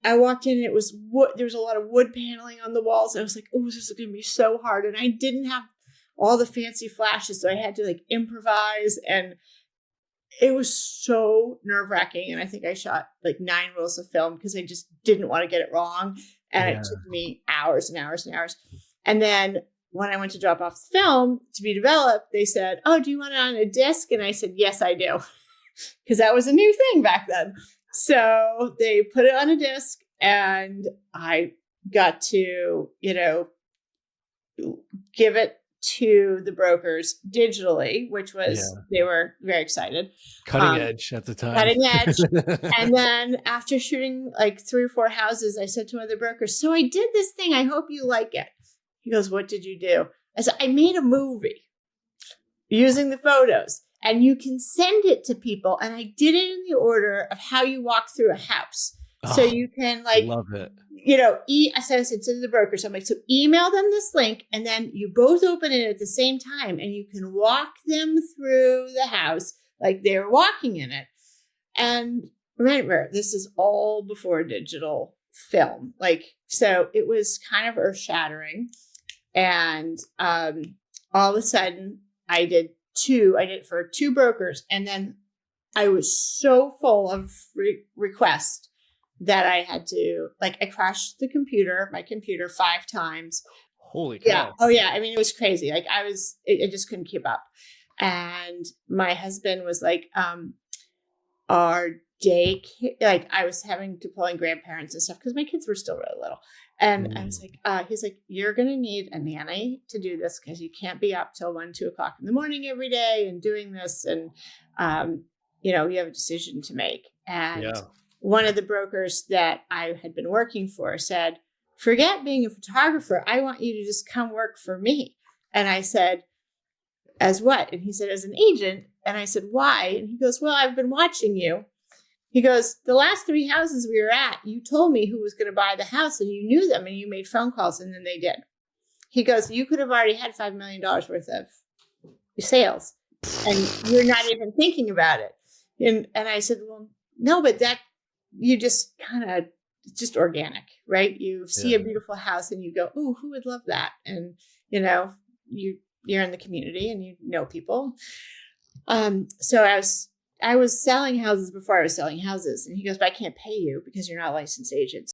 I walked in and it was wood. There was a lot of wood paneling on the walls. I was like, oh, this is going to be so hard. And I didn't have all the fancy flashes. So I had to like improvise, and it was so nerve wracking. And I think I shot like 9 rolls of film because I just didn't want to get it wrong. And it took me hours and hours and hours. And then when I went to drop off the film to be developed, they said, oh, do you want it on a disc? And I said, yes, I do. Because that was a new thing back then. So they put it on a disc, and I got to, give it to the brokers digitally, which was, they were very excited. Cutting edge at the time. Cutting edge. And then after shooting like 3 or 4 houses, I said to one of the brokers, so I did this thing. I hope you like it. He goes, what did you do? I said, I made a movie using the photos, and you can send it to people. And I did it in the order of how you walk through a house. So you can love it. I said to the brokers, I'm like, so email them this link, and then you both open it at the same time, and you can walk them through the house like they're walking in it. And remember, this is all before digital film. So it was kind of earth shattering. And all of a sudden I did it for 2 brokers. And then I was so full of requests that I had to, I crashed my computer 5 times. Holy cow. Yeah. Oh yeah. I mean, it was crazy. I just couldn't keep up. And my husband was like, our day, I was having to pull in grandparents and stuff because my kids were still really little. And I was like, he's like, you're going to need a nanny to do this because you can't be up till 1, 2 o'clock in the morning every day and doing this. And, you have a decision to make. And one of the brokers that I had been working for said, forget being a photographer. I want you to just come work for me. And I said, as what? And he said, as an agent. And I said, why? And he goes, well, I've been watching you. He goes, the last 3 houses we were at, you told me who was going to buy the house, and you knew them, and you made phone calls, and then they did. He goes, you could have already had $5 million worth of sales, and you're not even thinking about it. And I said, well, no, but that, you just kind of, it's just organic, right? You see a beautiful house and you go, oh, who would love that? And, you're in the community and you know people. So I was selling houses before I was selling houses. And he goes, but I can't pay you because you're not a licensed agent.